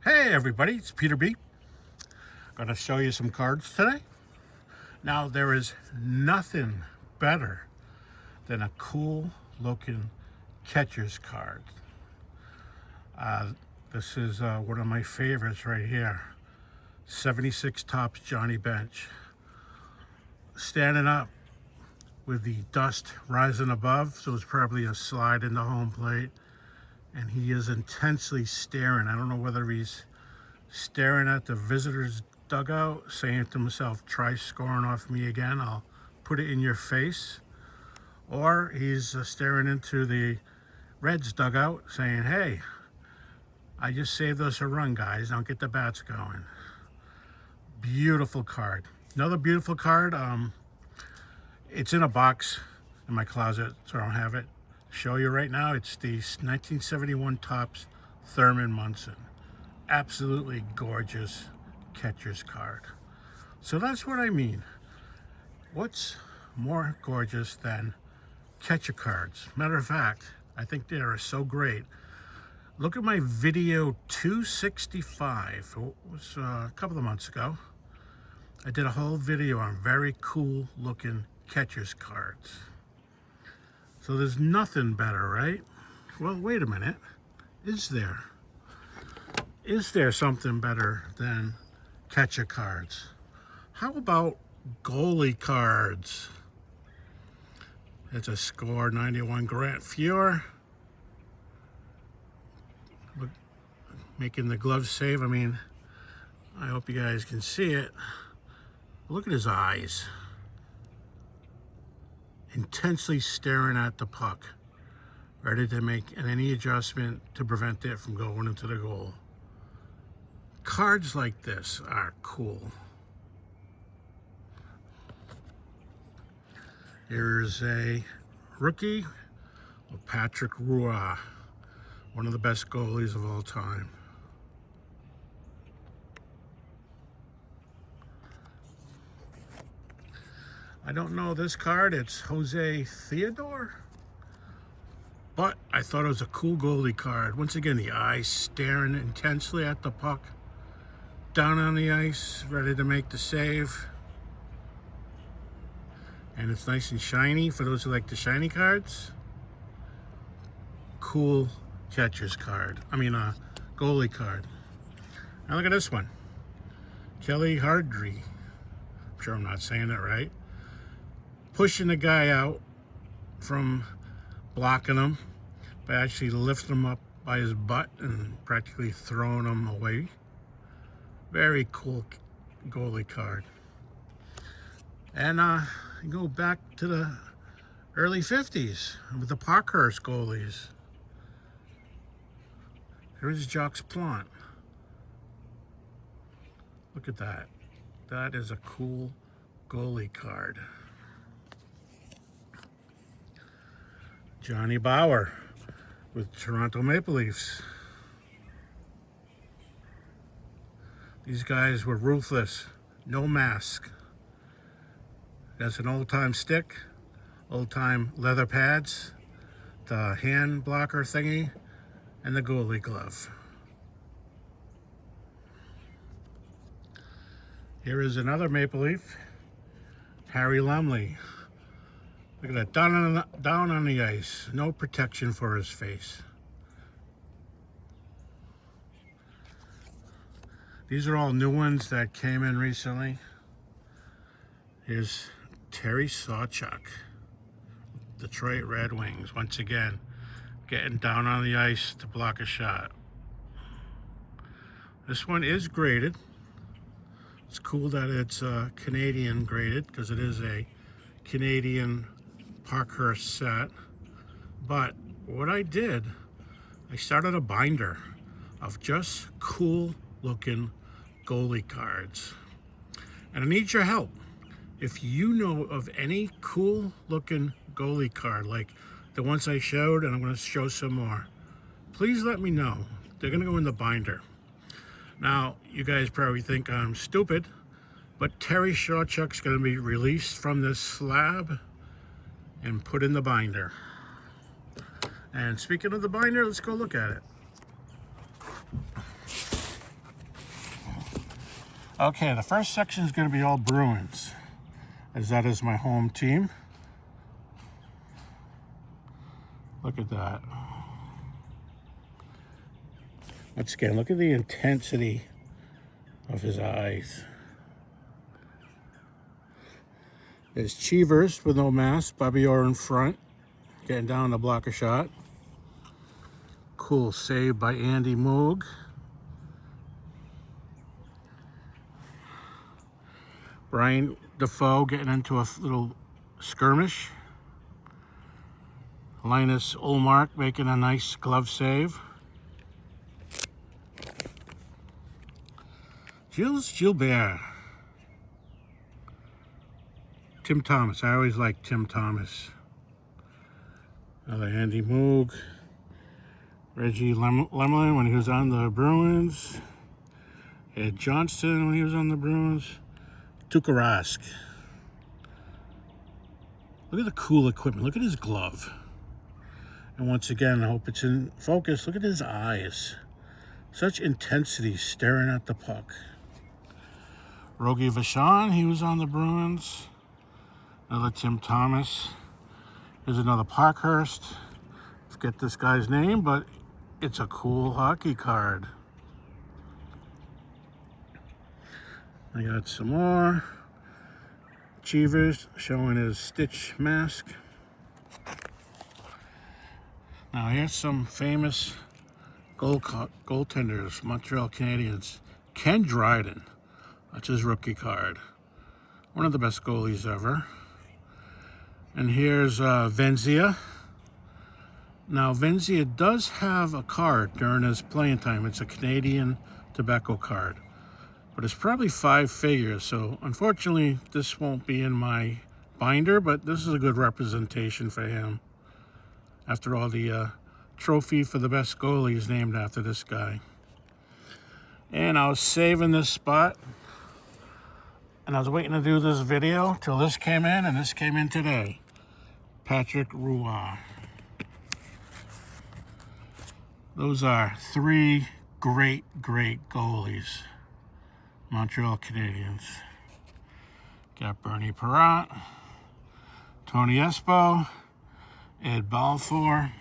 Hey everybody, it's Peter B. Gonna show you some cards today. Now there is nothing better than a cool looking catcher's card. This is one of my favorites right here. 76 Topps Johnny Bench. Standing up with the dust rising above, so it's probably a slide in the home plate. And he is intensely staring. I don't know whether he's staring at the visitor's dugout, saying to himself, try scoring off me again, I'll put it in your face. Or he's staring into the Reds dugout, saying, hey, I just saved us a run, guys. Don't get the bats going. Beautiful card. Another beautiful card. It's in a box in my closet, so I don't have it. Show you right now. It's the 1971 Topps Thurman Munson. Absolutely gorgeous catcher's card. So that's what I mean. What's more gorgeous than catcher cards? Matter of fact, I think they are so great. Look at my video 265. It was a couple of months ago. I did a whole video on very cool looking catcher's cards. So there's nothing better, right? Well, wait a minute. Is there? Is there something better than catcher cards? How about goalie cards? It's a score 91 Grant Fuhr. Look, making the glove save. I mean, I hope you guys can see it. Look at his eyes. Intensely staring at the puck, ready to make any adjustment to prevent it from going into the goal. Cards like this are cool. Here's a rookie of Patrick Roy, one of the best goalies of all time. I don't know this card. It's Jose Theodore. But I thought it was a cool goalie card. Once again, the eyes staring intensely at the puck. Down on the ice, ready to make the save. And it's nice and shiny for those who like the shiny cards. Cool catcher's card. Goalie card. Now look at this one. Kelly Hardry. I'm sure I'm not saying it right. Pushing the guy out from blocking him by actually lifting him up by his butt and practically throwing him away. Very cool goalie card. And go back to the early 50s with the Parkhurst goalies. Here's Jacques Plante. Look at that. That is a cool goalie card. Johnny Bauer with Toronto Maple Leafs. These guys were ruthless, no mask. That's an old-time stick, old-time leather pads, the hand blocker thingy, and the goalie glove. Here is another Maple Leaf, Harry Lumley. Look at that, down on the ice. No protection for his face. These are all new ones that came in recently. Here's Terry Sawchuk, Detroit Red Wings. Once again, getting down on the ice to block a shot. This one is graded. It's cool that it's Canadian graded because it is a Canadian Parkhurst set. But what I did, I started a binder of just cool looking goalie cards. And I need your help. If you know of any cool looking goalie card like the ones I showed, and I'm going to show some more, please let me know. They're going to go in the binder. Now, you guys probably think I'm stupid, but Terry Sawchuk's going to be released from this slab and put in the binder. And speaking of the binder, let's go look at it. Okay, the first section is going to be all Bruins, as that is my home team. Look at that. Once again, look at the intensity of his eyes. There's Cheevers with no mask, Bobby Orr in front, getting down to block a shot. Cool save by Andy Moog. Brian Defoe getting into a little skirmish. Linus Ullmark making a nice glove save. Gilles Gilbert. Tim Thomas. I always liked Tim Thomas. Another Andy Moog. Reggie Lemelin when he was on the Bruins. Ed Johnston when he was on the Bruins. Tuukka Rask. Look at the cool equipment. Look at his glove. And once again, I hope it's in focus. Look at his eyes. Such intensity staring at the puck. Rogie Vachon, he was on the Bruins. Another Tim Thomas. Here's another Parkhurst. Forget this guy's name, but it's a cool hockey card. I got some more. Cheevers showing his Stitch mask. Now here's some famous goaltenders, Montreal Canadiens. Ken Dryden, that's his rookie card. One of the best goalies ever. And here's Venzia. Now Venzia does have a card during his playing time. It's a Canadian tobacco card. But it's probably 5 figures, so unfortunately this won't be in my binder, but this is a good representation for him. After all, the trophy for the best goalie is named after this guy. And I was saving this spot, and I was waiting to do this video till this came in, and this came in today. Patrick Roy. Those are 3 great goalies. Montreal Canadiens. Got Bernie Perrott, Tony Espo, Ed Balfour.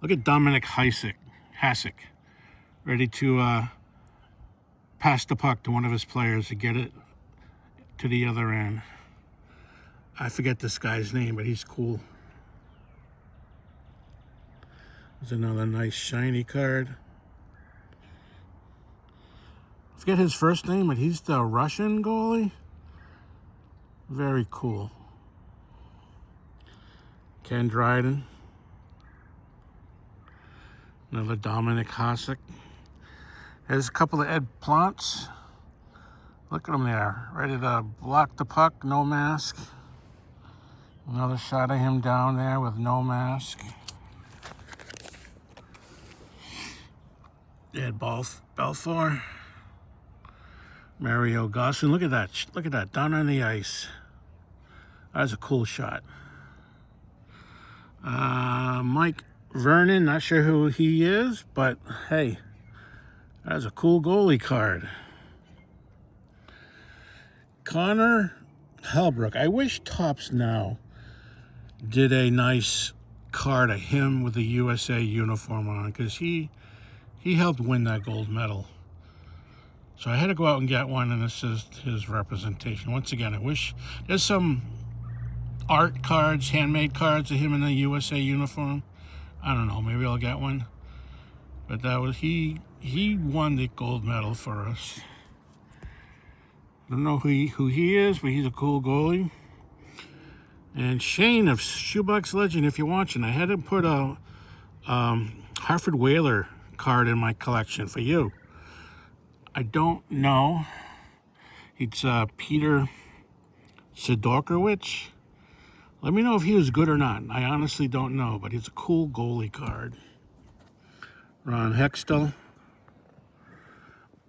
Look at Dominic Hasek, ready to pass the puck to one of his players to get it to the other end. I forget this guy's name, but he's cool. There's another nice shiny card. Forget his first name, but he's the Russian goalie. Very cool. Ken Dryden. Another Dominic Hasek. There's a couple of Ed Plants. Look at him there, ready to block the puck, no mask. Another shot of him down there with no mask. Ed Balfour. Mario Gosselin. Look at that. Look at that. Down on the ice. That's a cool shot. Mike Vernon. Not sure who he is, but hey, that's a cool goalie card. Connor Helbrook. I wish Topps Now did a nice card of him with the USA uniform on, because he helped win that gold medal. So I had to go out and get one, and this is his representation. Once again, I wish there's some art cards, handmade cards of him in the USA uniform. I don't know, maybe I'll get one. But that was he won the gold medal for us. I don't know who he is, but he's a cool goalie. And Shane of Shoebox Legend, if you're watching, I had to put a Hartford Whaler card in my collection for you. I don't know. It's Peter Sidorkiewicz. Let me know if he was good or not. I honestly don't know, but it's a cool goalie card. Ron Hextall.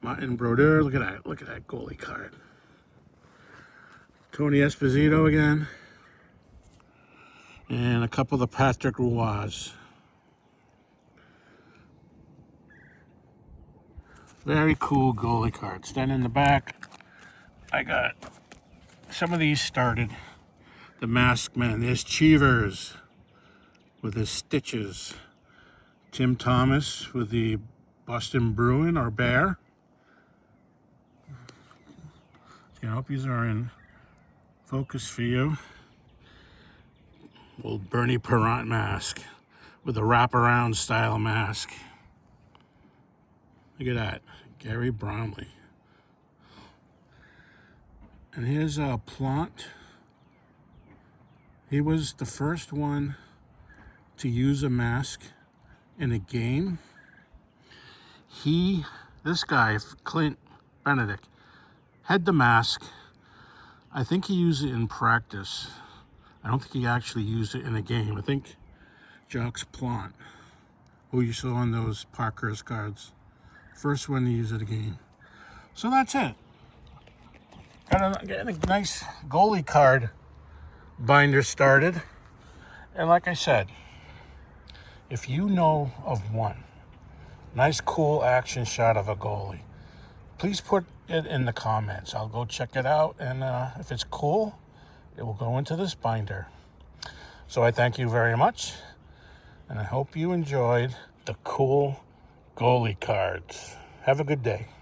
Martin Brodeur. Look at that. Look at that goalie card. Tony Esposito again. And a couple of the Patrick Roys. Very cool goalie cards. Then in the back, I got some of these started. The Masked Man. There's Cheevers with his stitches. Tim Thomas with the Boston Bruin or Bear. I hope these are in focus for you. Old Bernie Perrant mask with a wraparound style mask. Look at that, Gary Bromley. And here's a Plant. He was the first one to use a mask in a game. This guy, Clint Benedict, had the mask. I think he used it in practice. I don't think he actually used it in a game. I think Jacques Plant, who you saw on those Parker's cards, first one to use it in a game. So that's it. Got a nice goalie card binder started. And like I said, if you know of one nice cool action shot of a goalie, please put it in the comments. I'll go check it out, and if it's cool, it will go into this binder. So I thank you very much, and I hope you enjoyed the cool goalie cards. Have a good day.